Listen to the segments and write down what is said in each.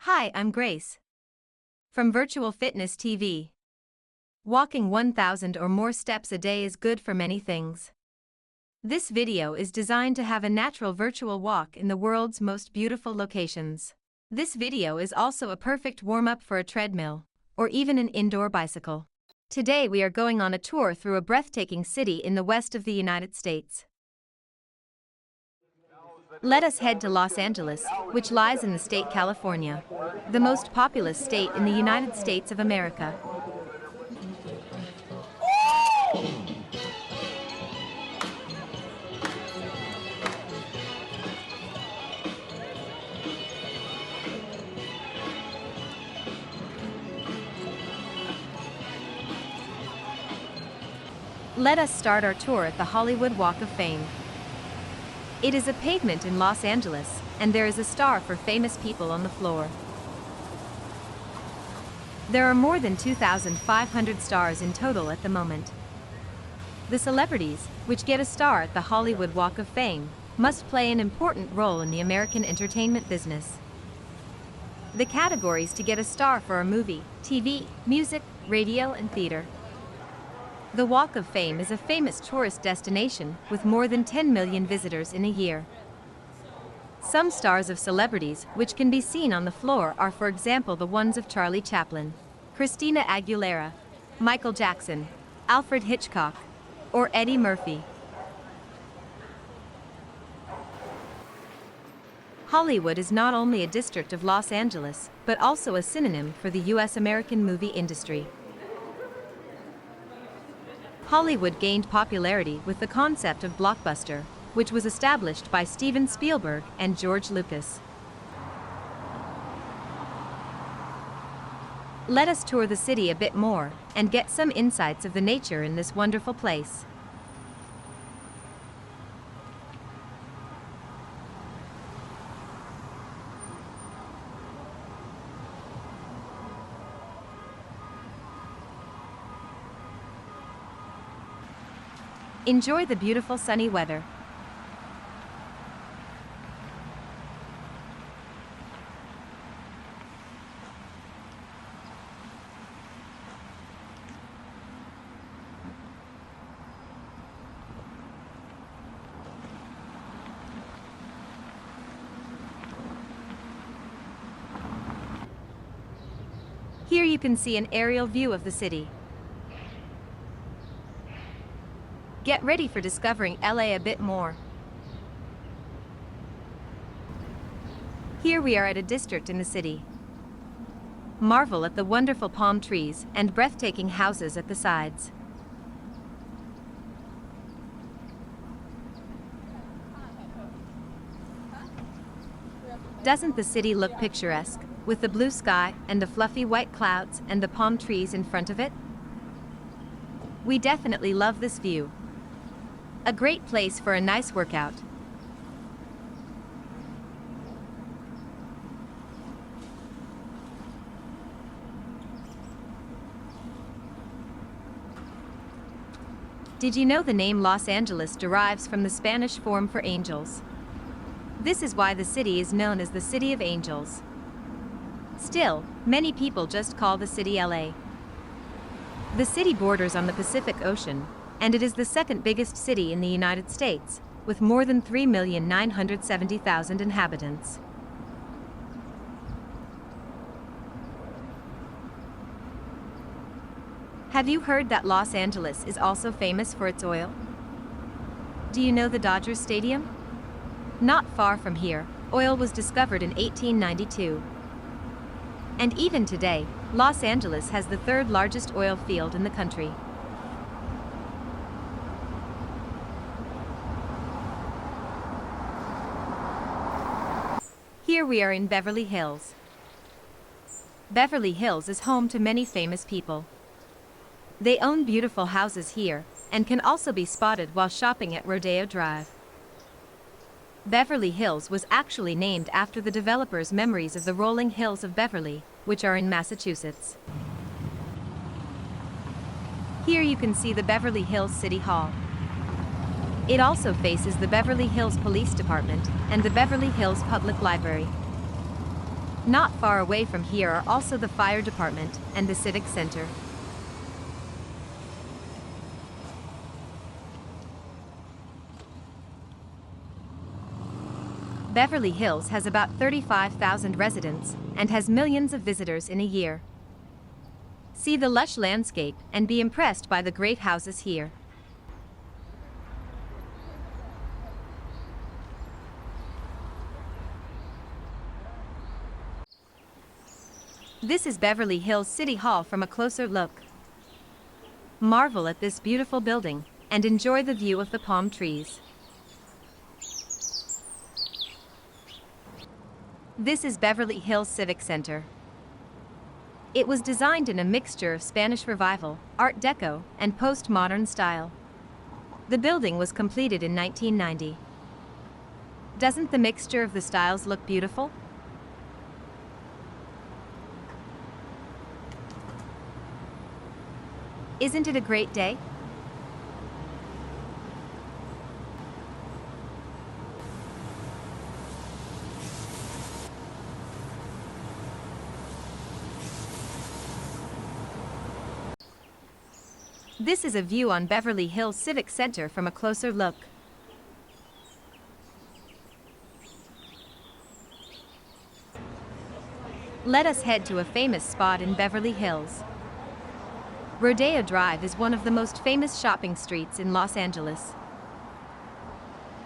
Hi, I'm Grace. From Virtual Fitness TV. Walking 1,000 or more steps a day is good for many things. This video is designed to have a natural virtual walk in the world's most beautiful locations. This video is also a perfect warm-up for a treadmill, or even an indoor bicycle. Today we are going on a tour through a breathtaking city in the west of the United States. Let us head to Los Angeles, which lies in the state California, the most populous state in the United States of America. Let us start our tour at the Hollywood Walk of Fame. It is a pavement in Los Angeles, and there is a star for famous people on the floor. There are more than 2,500 stars in total at the moment. The celebrities, which get a star at the Hollywood Walk of Fame, must play an important role in the American entertainment business. The categories to get a star for are movie, TV, music, radio, and theater. The Walk of Fame is a famous tourist destination with more than 10 million visitors in a year. Some stars of celebrities which can be seen on the floor are, for example, the ones of Charlie Chaplin, Christina Aguilera, Michael Jackson, Alfred Hitchcock, or Eddie Murphy. Hollywood is not only a district of Los Angeles, but also a synonym for the U.S. American movie industry. Hollywood gained popularity with the concept of blockbuster, which was established by Steven Spielberg and George Lucas. Let us tour the city a bit more and get some insights of the nature in this wonderful place. Enjoy the beautiful sunny weather. Here you can see an aerial view of the city. Get ready for discovering LA a bit more. Here we are at a district in the city. Marvel at the wonderful palm trees and breathtaking houses at the sides. Doesn't the city look picturesque, with the blue sky and the fluffy white clouds and the palm trees in front of it? We definitely love this view. A great place for a nice workout. Did you know the name Los Angeles derives from the Spanish form for angels? This is why the city is known as the City of Angels. Still, many people just call the city LA. The city borders on the Pacific Ocean, and it is the second biggest city in the United States, with more than 3,970,000 inhabitants. Have you heard that Los Angeles is also famous for its oil? Do you know the Dodgers Stadium? Not far from here, oil was discovered in 1892. And even today, Los Angeles has the third largest oil field in the country. Here we are in Beverly Hills. Beverly Hills is home to many famous people. They own beautiful houses here, and can also be spotted while shopping at Rodeo Drive. Beverly Hills was actually named after the developers' memories of the rolling hills of Beverly, which are in Massachusetts. Here you can see the Beverly Hills City Hall. It also faces the Beverly Hills Police Department and the Beverly Hills Public Library. Not far away from here are also the fire department and the Civic Center. Beverly Hills has about 35,000 residents and has millions of visitors in a year. See the lush landscape and be impressed by the great houses here. This is Beverly Hills City Hall from a closer look. Marvel at this beautiful building and enjoy the view of the palm trees. This is Beverly Hills Civic Center. It was designed in a mixture of Spanish Revival, Art Deco, and postmodern style. The building was completed in 1990. Doesn't the mixture of the styles look beautiful? Isn't it a great day? This is a view on Beverly Hills Civic Center from a closer look. Let us head to a famous spot in Beverly Hills. Rodeo Drive is one of the most famous shopping streets in Los Angeles.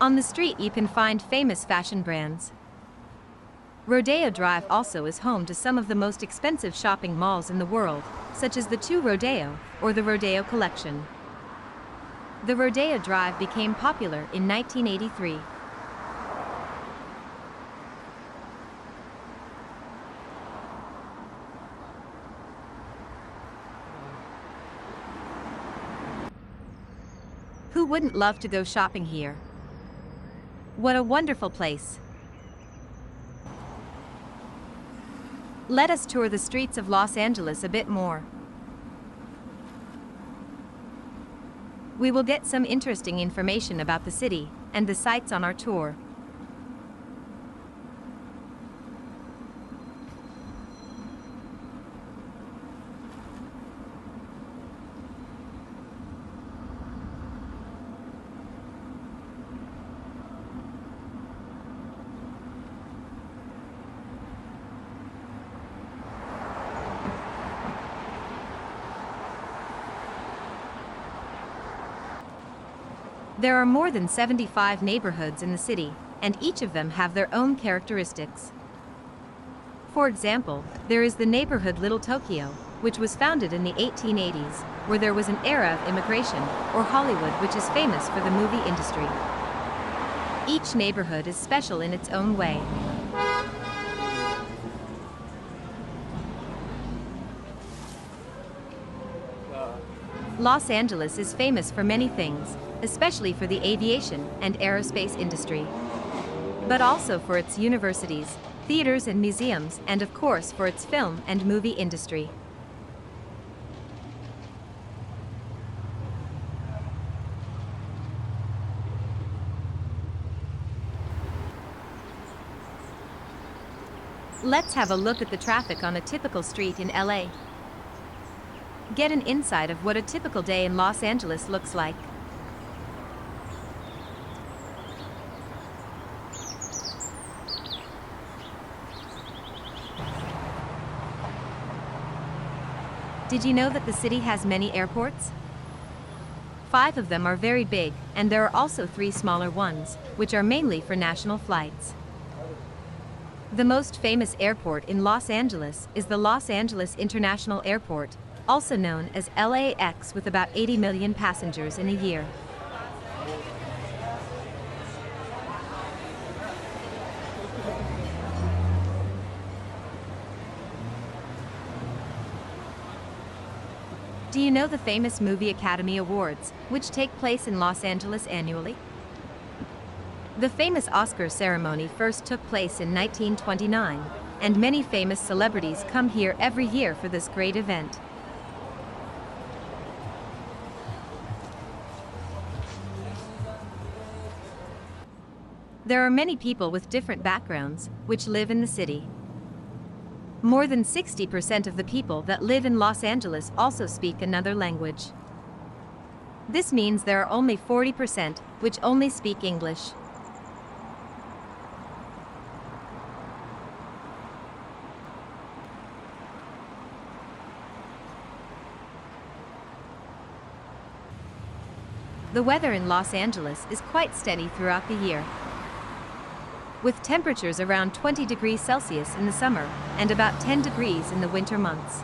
On the street you can find famous fashion brands. Rodeo Drive also is home to some of the most expensive shopping malls in the world, such as the 2 Rodeo or the Rodeo Collection. The Rodeo Drive became popular in 1983. Who wouldn't love to go shopping here? What a wonderful place! Let us tour the streets of Los Angeles a bit more. We will get some interesting information about the city and the sights on our tour. There are more than 75 neighborhoods in the city, and each of them have their own characteristics. For example, there is the neighborhood Little Tokyo, which was founded in the 1880s, where there was an era of immigration, or Hollywood, which is famous for the movie industry. Each neighborhood is special in its own way. Los Angeles is famous for many things, especially for the aviation and aerospace industry, but also for its universities, theaters and museums, and of course for its film and movie industry. Let's have a look at the traffic on a typical street in LA. Get an insight of what a typical day in Los Angeles looks like. Did you know that the city has many airports? 5 of them are very big, and there are also 3 smaller ones, which are mainly for national flights. The most famous airport in Los Angeles is the Los Angeles International Airport, also known as LAX, with about 80 million passengers in a year. Do you know the famous Movie Academy Awards, which take place in Los Angeles annually? The famous Oscar ceremony first took place in 1929, and many famous celebrities come here every year for this great event. There are many people with different backgrounds, which live in the city. More than 60% of the people that live in Los Angeles also speak another language. This means there are only 40% which only speak English. The weather in Los Angeles is quite steady throughout the year, with temperatures around 20 degrees Celsius in the summer and about 10 degrees in the winter months.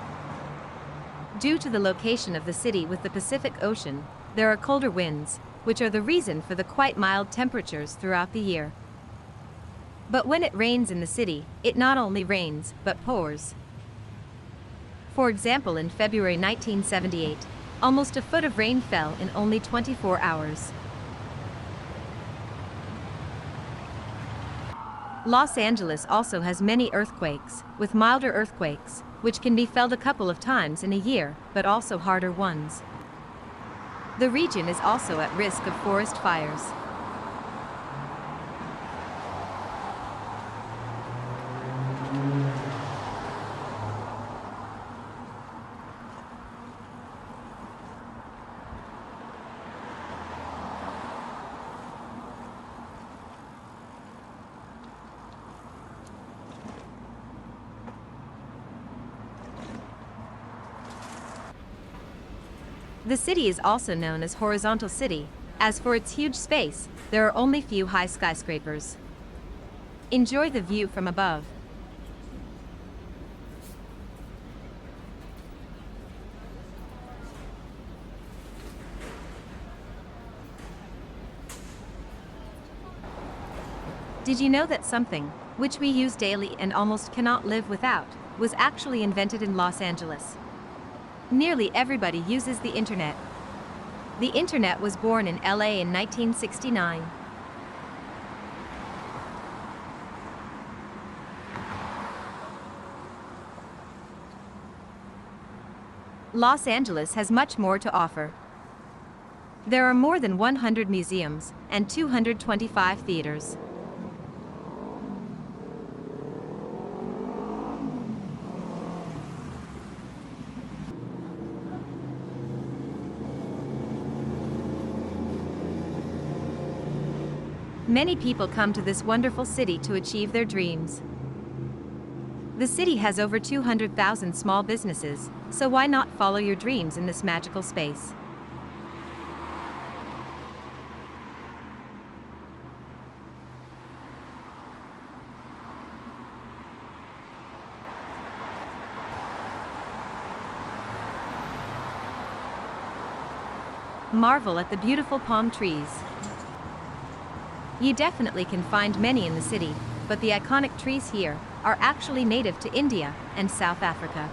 Due to the location of the city with the Pacific Ocean, there are colder winds, which are the reason for the quite mild temperatures throughout the year. But when it rains in the city, it not only rains, but pours. For example, in February 1978, almost a foot of rain fell in only 24 hours. Los Angeles also has many earthquakes, with milder earthquakes, which can be felt a couple of times in a year, but also harder ones. The region is also at risk of forest fires. The city is also known as Horizontal City, as for its huge space, there are only few high skyscrapers. Enjoy the view from above. Did you know that something, which we use daily and almost cannot live without, was actually invented in Los Angeles? Nearly everybody uses the internet. The internet was born in LA in 1969. Los Angeles has much more to offer. There are more than 100 museums and 225 theaters. Many people come to this wonderful city to achieve their dreams. The city has over 200,000 small businesses, so why not follow your dreams in this magical space? Marvel at the beautiful palm trees. You definitely can find many in the city, but the iconic trees here are actually native to India and South Africa.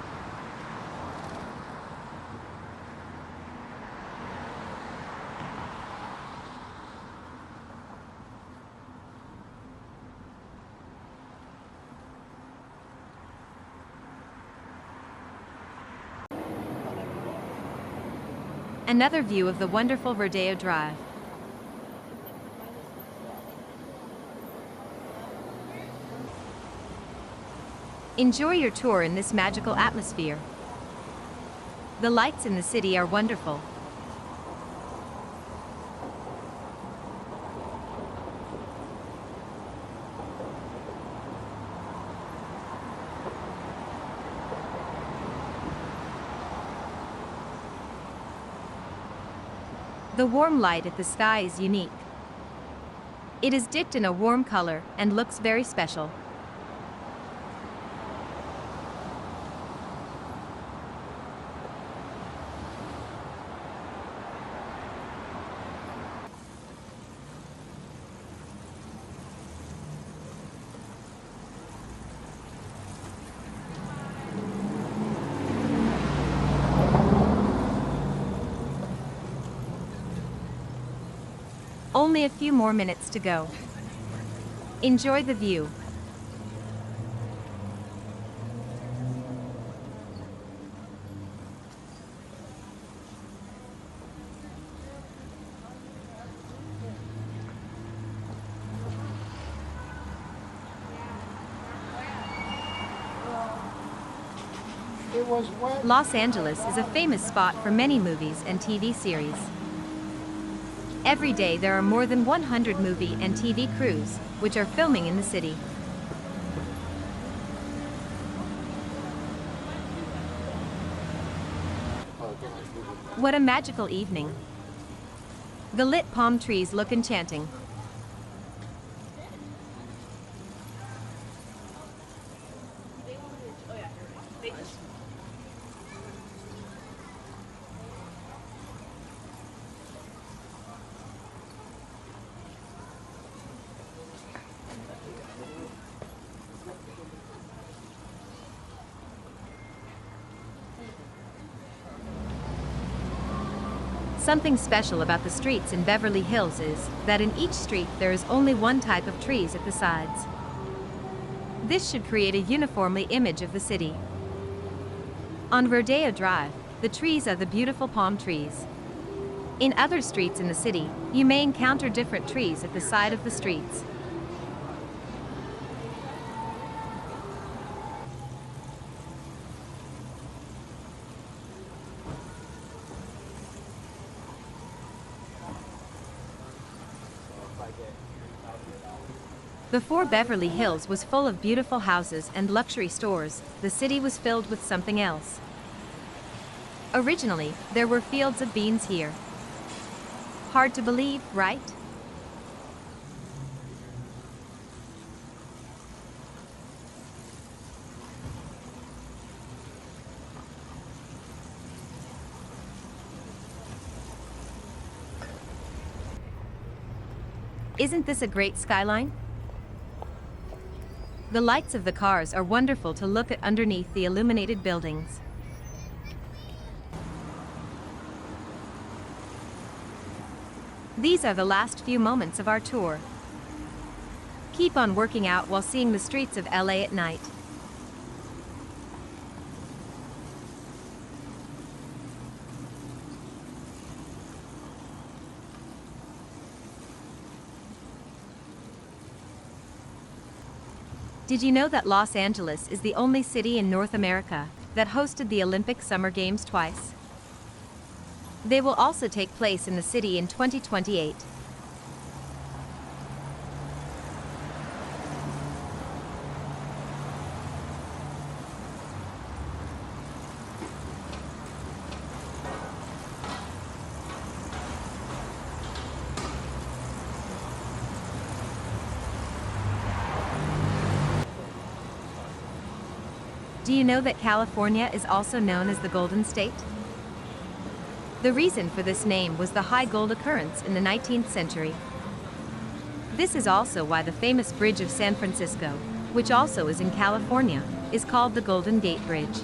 Another view of the wonderful Rodeo Drive. Enjoy your tour in this magical atmosphere. The lights in the city are wonderful. The warm light at the sky is unique. It is dipped in a warm color and looks very special. Only a few more minutes to go. Enjoy the view. It was wet. Los Angeles is a famous spot for many movies and TV series. Every day there are more than 100 movie and TV crews, which are filming in the city. What a magical evening. The lit palm trees look enchanting. Something special about the streets in Beverly Hills is that in each street there is only one type of trees at the sides. This should create a uniformly image of the city. On Rodeo Drive, the trees are the beautiful palm trees. In other streets in the city, you may encounter different trees at the side of the streets. Before Beverly Hills was full of beautiful houses and luxury stores, the city was filled with something else. Originally, there were fields of beans here. Hard to believe, right? Isn't this a great skyline? The lights of the cars are wonderful to look at underneath the illuminated buildings. These are the last few moments of our tour. Keep on working out while seeing the streets of LA at night. Did you know that Los Angeles is the only city in North America that hosted the Olympic Summer Games twice? They will also take place in the city in 2028. Do you know that California is also known as the Golden State? The reason for this name was the high gold occurrence in the 19th century. This is also why the famous Bridge of San Francisco, which also is in California, is called the Golden Gate Bridge.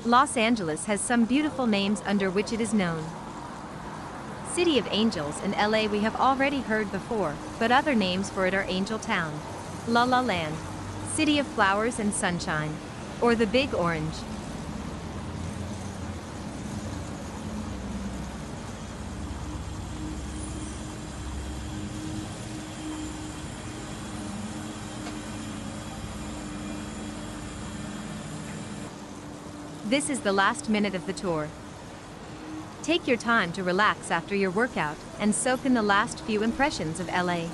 Los Angeles has some beautiful names under which it is known. City of Angels in LA we have already heard before, but other names for it are Angel Town, La La Land, City of Flowers and Sunshine, or the Big Orange. This is the last minute of the tour. Take your time to relax after your workout and soak in the last few impressions of LA.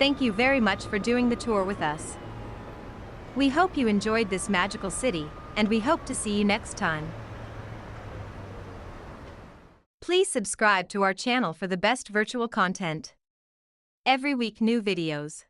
Thank you very much for doing the tour with us. We hope you enjoyed this magical city, and we hope to see you next time. Please subscribe to our channel for the best virtual content. Every week new videos.